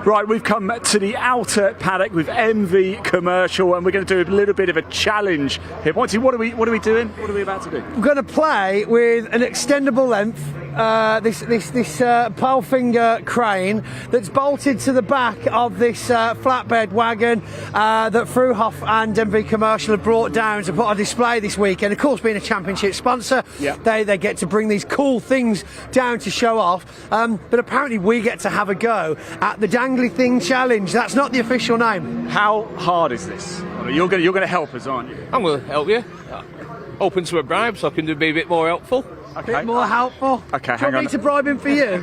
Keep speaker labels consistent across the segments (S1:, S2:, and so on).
S1: Right, we've come to the outer paddock with MV Commercial, and we're going to do a little bit of a challenge here. Pointy, what are we doing? What are we about to do?
S2: We're going to play with an extendable length, this Palfinger crane that's bolted to the back of this flatbed wagon that Fruhoff and MV Commercial have brought down to put on display this weekend. Of course, being a championship sponsor, they get to bring these cool things down to show off. But apparently, we get to have a go at the Dangly Thing Challenge. That's not the official name.
S1: How hard is this? You're going to help us, aren't you?
S3: I'm going to help you. Open to a bribe, so I can be a bit more helpful.
S1: Okay.
S2: A bit more helpful.
S1: Okay,
S2: hang on. Do you want me to bribe him for you?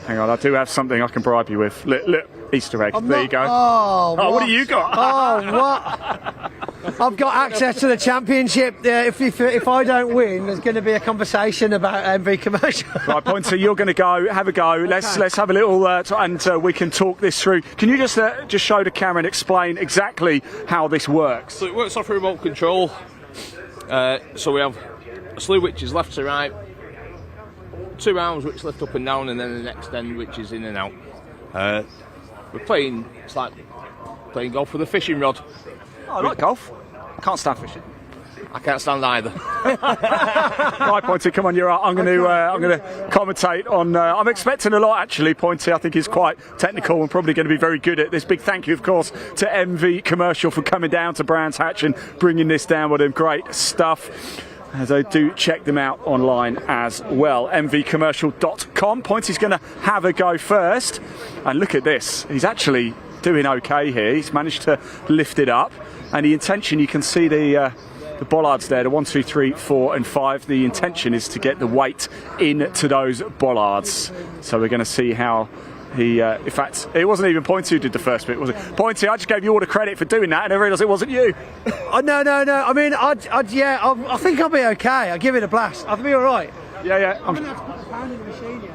S1: Hang on, I do have something I can bribe you with. Look, Easter egg. There you go.
S2: Oh,
S1: what have you got?
S2: Oh, what? I've got access to the championship. If I don't win, there's going to be a conversation about MV Commercial.
S1: Right, Pointy, you're going to go. Have a go. Let's have a little and we can talk this through. Can you just show the camera and explain exactly how this works?
S3: So it works off a remote control. So we have a slew which is left to right, 2 arms which lift up and down, and then the next end which is in and out. We're playing, it's like playing golf with a fishing rod.
S1: Oh, I like golf. I can't stand fishing.
S3: I can't stand either.
S1: Right, Pointy, come on, you're up. I'm going to commentate on. I'm expecting a lot, actually. Pointy, I think he's quite technical and probably going to be very good at this. Big thank you, of course, to MV Commercial for coming down to Brands Hatch and bringing this down with him. Great stuff. As I do check them out online as well. mvcommercial.com. Pointy's going to have a go first, and look at this. He's actually doing okay here. He's managed to lift it up, and the intention, you can see the bollards there, the 1, 2, 3, 4 and 5. The intention is to get the weight into those bollards. So we're going to see how he, in fact, it wasn't even Pointy who did the first bit, was it? Pointy, I just gave you all the credit for doing that, and I realised it wasn't you.
S2: Oh, no. I mean, I think I'll be okay. I'll give it a blast. I'll be all right.
S1: Yeah.
S2: I'm going to have to put the pound in the machine yet.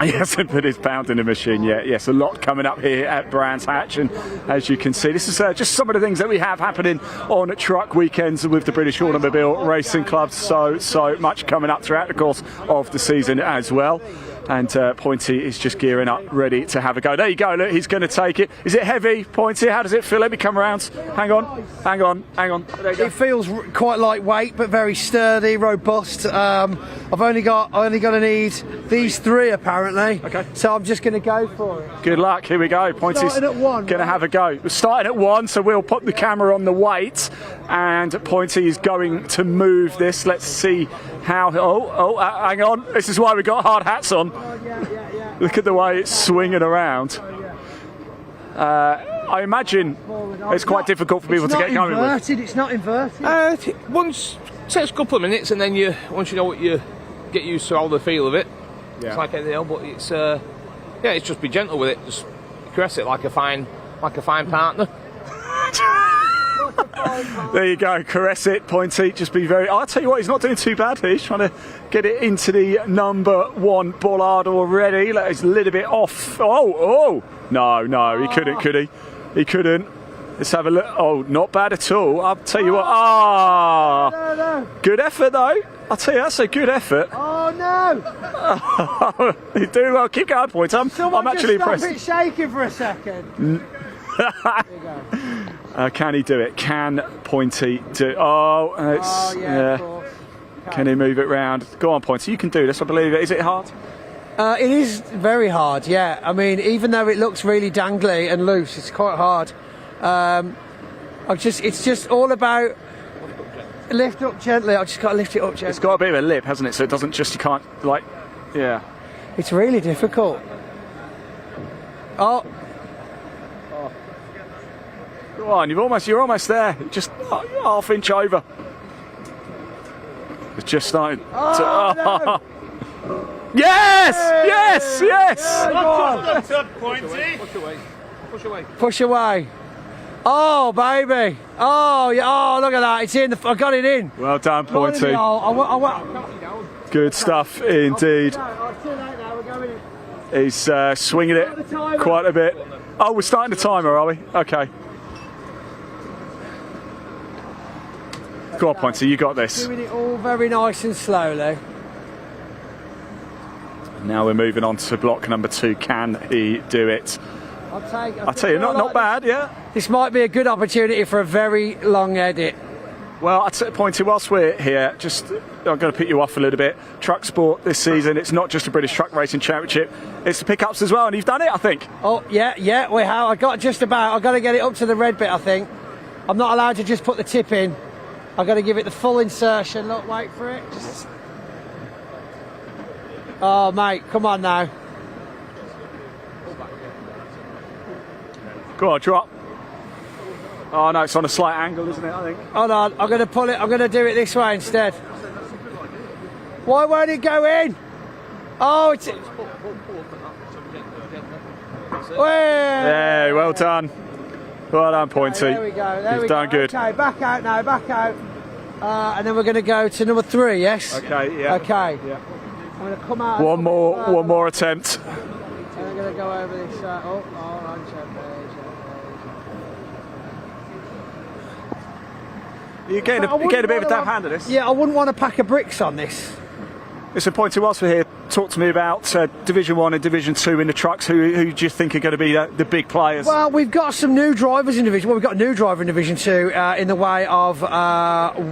S1: He hasn't put his pound in the machine yet. Yes, a lot coming up here at Brands Hatch, and as you can see, this is just some of the things that we have happening on truck weekends with the British Automobile Racing Club. So much coming up throughout the course of the season as well. And Pointy is just gearing up, ready to have a go. There you go, look, he's going to take it. Is it heavy, Pointy? How does it feel? Let me come around. Hang on. There you go.
S2: It feels quite lightweight, but very sturdy, robust. I've only got to need these 3 apparently.
S1: Okay.
S2: So I'm just going to go for it.
S1: Good luck. Here we go. Pointy's going to have a go. We're starting at 1, so we'll put the camera on the weight, and Pointy is going to move this. Let's see how. Hang on. This is why we got hard hats on.
S2: Yeah.
S1: Look at the way it's swinging around. I imagine it's quite difficult for people to get going with.
S2: It's not inverted.
S3: Once takes a couple of minutes, and then once you know what you get used to all the feel of it.
S1: Yeah.
S3: It's like anything else, but it's it's just be gentle with it. Just caress it like a fine partner.
S1: There you go, caress it, Pointy. Just be very. I'll tell you what, he's not doing too bad here. He's trying to get it into the number 1 bollard already. He's a little bit off. Oh, no, he couldn't, could he? He couldn't. Let's have a look. Oh, not bad at all. I'll tell you what.
S2: No.
S1: Good effort though. I'll tell you, that's a good effort.
S2: Oh no!
S1: You're doing well. Keep going, Pointy. I'm actually impressed.
S2: Stop it shaking for a second.
S1: Can he do it? Can Pointy do it? Of course. Can he move it round? Go on, Pointy. You can do this. I believe it. Is it hard?
S2: It is very hard. Yeah. I mean, even though it looks really dangly and loose, it's quite hard. It's just all about lift up gently. I've just got to lift it up gently.
S1: It's got a bit of a lip, hasn't it? So it doesn't just, you can't, yeah.
S2: It's really difficult. Oh.
S1: Go on, you're almost there. Just half inch over. It's just starting
S2: No.
S1: Yes!
S3: Pointy.
S2: Push away. Oh, baby. Oh, yeah. Oh, look at that. It's in. I got it in.
S1: Well done, Pointy. Good stuff indeed. He's swinging it quite a bit. Oh, we're starting the timer, are we? Okay. Go on, Pointy, you got this.
S2: Doing it all very nice and slowly.
S1: Now we're moving on to block number 2. Can he do it?
S2: I'll
S1: tell you, not bad, yeah.
S2: This might be a good opportunity for a very long edit.
S1: Well, I'd say, Pointy, whilst we're here, I'm going to pick you off a little bit. Truck sport this season, it's not just a British Truck Racing Championship, it's the pickups as well, and you've done it, I think.
S2: Oh, yeah, we have. I've got to get it up to the red bit, I think. I'm not allowed to just put the tip in. I've got to give it the full insertion. Look, wait for it. Oh, mate, come on now.
S1: Go on, drop. Oh no, it's on a slight angle, isn't it, I think?
S2: Hold on, I'm going to pull it, I'm going to do it this way instead. Why won't it go in? Oh, it's...
S1: Yeah, well done. Well done, Pointy.
S2: There we go,
S1: You've done good.
S2: Okay, back out now, back out. And then we're going to go to number 3, yes?
S1: Okay, yeah.
S2: Okay.
S1: Yeah.
S2: I'm going to come out...
S1: One more attempt.
S2: And I'm going to go over this...
S1: You're getting a bit of a damp hand of this.
S2: Yeah, I wouldn't want a pack of bricks on this.
S1: Listen, Pointy, whilst we're here, talk to me about Division 1 and Division 2 in the trucks. Who do you think are going to be the big players?
S2: Well, we've got some new drivers in Division 1. We've got a new driver in Division 2 in the way of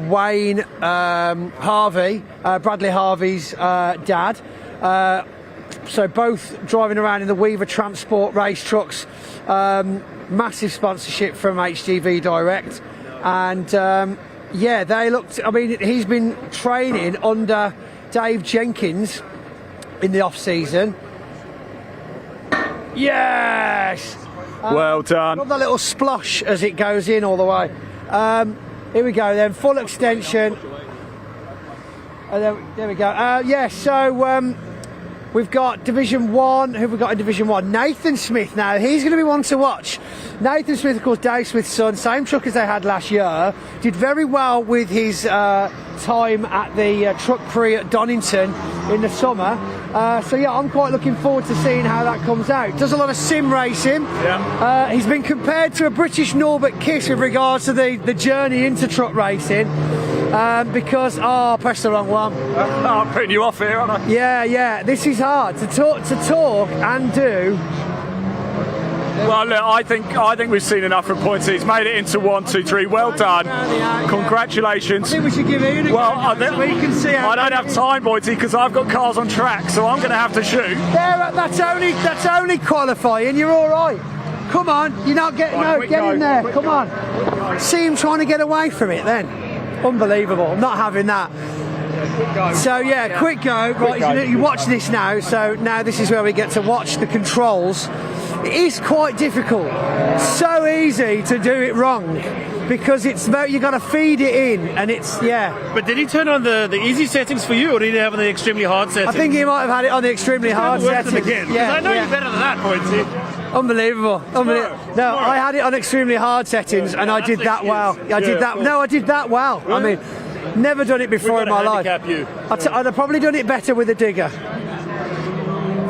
S2: Wayne Harvey, Bradley Harvey's dad. So both driving around in the Weaver Transport race trucks. Massive sponsorship from HGV Direct. And yeah, they looked. I mean, he's been training under Dave Jenkins in the off season. Yes.
S1: Well done.
S2: Love that little splosh as it goes in all the way. Here we go then, full extension. And then, there we go. Yeah, so we've got Division 1. Who have we got in Division 1? Nathan Smith now. He's going to be one to watch. Nathan Smith, of course, Dave Smith's son, same truck as they had last year. Did very well with his time at the Truck Prix at Donington in the summer. So yeah, I'm quite looking forward to seeing how that comes out. Does a lot of sim racing. Yeah. He's been compared to a British Norbert Kiss with regards to the journey into truck racing. Because, I pressed the wrong one.
S1: I'm putting you off here, aren't I?
S2: Yeah. This is hard to talk and do.
S1: Well, look, I think we've seen enough from Pointy. He's made it into 1, 2, 3. Well done. Congratulations.
S2: I think we should give Ian a
S1: so we can see. I don't have time, Pointy, because I've got cars on track, so I'm going to have to shoot.
S2: That's only qualifying. You're all right. Come on, you're not getting. Right, no, get in there. Come on. See him trying to get away from it. Then, unbelievable. I'm not having that. So yeah, quick go. Right, you watch this now. So now this is where we get to watch the controls. It is quite difficult. So easy to do it wrong because it's about you got to feed it in, and it's
S4: But did he turn on the easy settings for you, or did he have the extremely hard settings?
S2: I think he might have had it on the extremely hard settings.
S4: Again, I know you're better than that, Pointy.
S2: Unbelievable. No, I had it on extremely hard settings, and I did that well. I did that well. Really? I mean, never done it before in my life. I'd have probably done it better with a digger.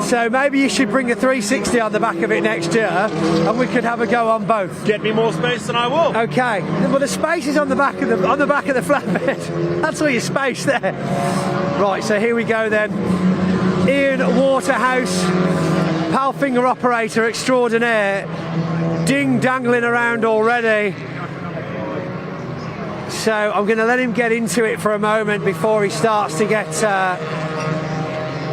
S2: So maybe you should bring a 360 on the back of it next year, and we could have a go on both.
S4: Get me more space than I will.
S2: Okay. Well, the space is on the back of the flatbed. That's all your space there. Right. So here we go then. Ian Waterhouse, Palfinger operator extraordinaire, dangling around already. So I'm going to let him get into it for a moment before he starts to get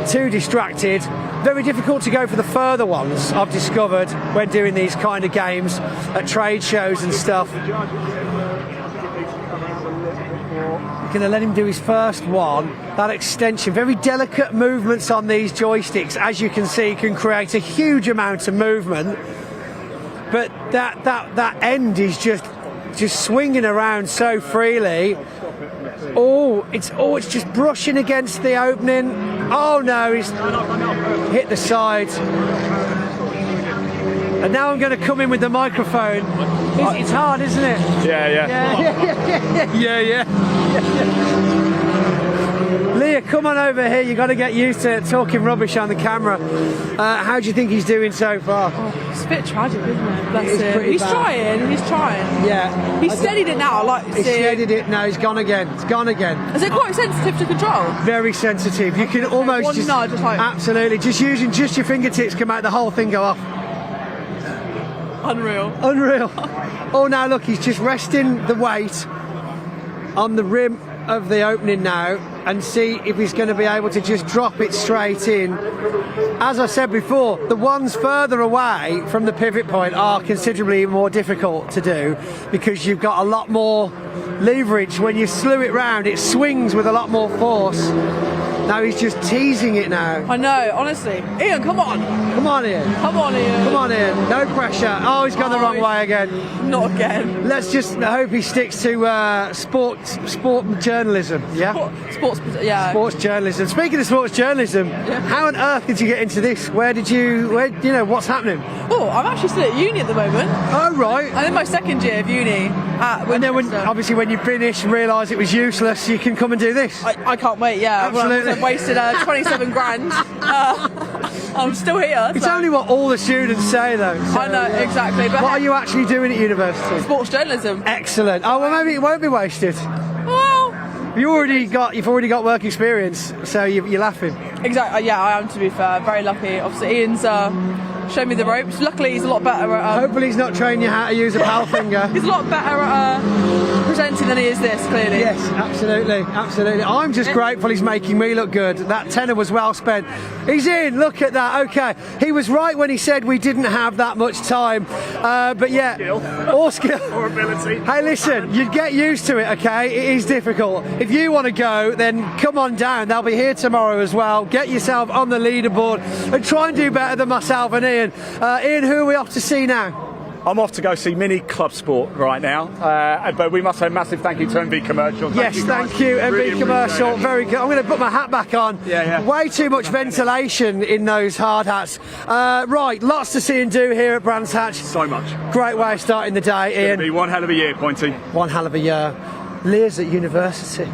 S2: too distracted. Very difficult to go for the further ones, I've discovered, when doing these kind of games at trade shows and stuff. I'm going to let him do his first one. That extension, very delicate movements on these joysticks, as you can see, can create a huge amount of movement. But that end is just swinging around so freely. It's just brushing against the opening. Oh no, he's hit the side. And now I'm going to come in with the microphone. It's hard, isn't it?
S1: Yeah.
S2: Leah come on over here. You've got to get used to talking rubbish on the camera. How do you think he's doing so far?
S5: It's a bit tragic, isn't it? Bless
S2: It is
S5: him.
S2: pretty
S5: He's
S2: bad.
S5: trying. He's trying.
S2: Yeah.
S5: He's steadied it now. I like to
S2: He's
S5: see.
S2: steadied it. No, he's gone again. It's gone again.
S5: Is it quite sensitive to control?
S2: Very sensitive. You can almost
S5: One nudge, just like-
S2: absolutely just using just your fingertips can make the whole thing go off.
S5: Unreal.
S2: Unreal. Oh, now look, he's just resting the weight on the rim of the opening now and see if he's going to be able to just drop it straight in. As I said before, the ones further away from the pivot point are considerably more difficult to do because you've got a lot more leverage. When you slew it round, it swings with a lot more force. Now he's just teasing it now.
S5: I know, honestly. Ian, come on.
S2: Come on, Ian.
S5: Come on, Ian.
S2: Come on, Ian. No pressure. Oh, he's gone the wrong way again.
S5: Not again.
S2: Let's just hope he sticks to sport journalism. Yeah.
S5: Sports, yeah.
S2: Sports journalism. Speaking of sports journalism, how on earth did you get into this? Where what's happening?
S5: Oh, I'm actually still at uni at the moment.
S2: Oh, right.
S5: I'm in my second year of uni at
S2: And then
S5: Winchester.
S2: when you finish and realise it was useless, you can come and do this.
S5: I can't wait, yeah.
S2: Absolutely.
S5: I've wasted 27 grand. I'm still here.
S2: It's
S5: so-
S2: only what all the students say, though. So,
S5: I know, exactly. But
S2: What are you actually doing at university?
S5: sports journalism.
S2: Excellent. Oh, well, maybe it won't be wasted.
S5: Well,
S2: You've already got work experience, so you're laughing.
S5: exactly. Yeah, I am, to be fair. Very lucky. Obviously, Ian's shown me the ropes. Luckily, he's a lot better at.
S2: Hopefully he's not training you how to use a Palfinger.
S5: He's a lot better at presenting than he is this, clearly.
S2: Yes, absolutely, absolutely. I'm just grateful he's making me look good. That tenner was well spent. He's in, look at that, okay. He was right when he said we didn't have that much time. But yeah, or skill.
S1: Or ability.
S2: Hey, listen, you'd get used to it, okay? It is difficult. If you want to go, then come on down. They'll be here tomorrow as well. Get yourself on the leaderboard and try and do better than myself and Ian. Ian, who are we off to see now?
S1: I'm off to go see Mini Club Sport right now, but we must say a massive thank you to MV Commercial.
S2: Yes,
S1: guys.
S2: thank you, MV
S1: Really
S2: Commercial.
S1: appreciate it.
S2: Very good. I'm going to put my hat back on.
S1: Yeah.
S2: Way too much ventilation in those hard hats. Right, lots to see and do here at Brands Hatch.
S1: So much.
S2: Great way of starting the day,
S1: It'll
S2: Ian.
S1: be one hell of a year, Pointy.
S2: One hell of a year. Lears at university.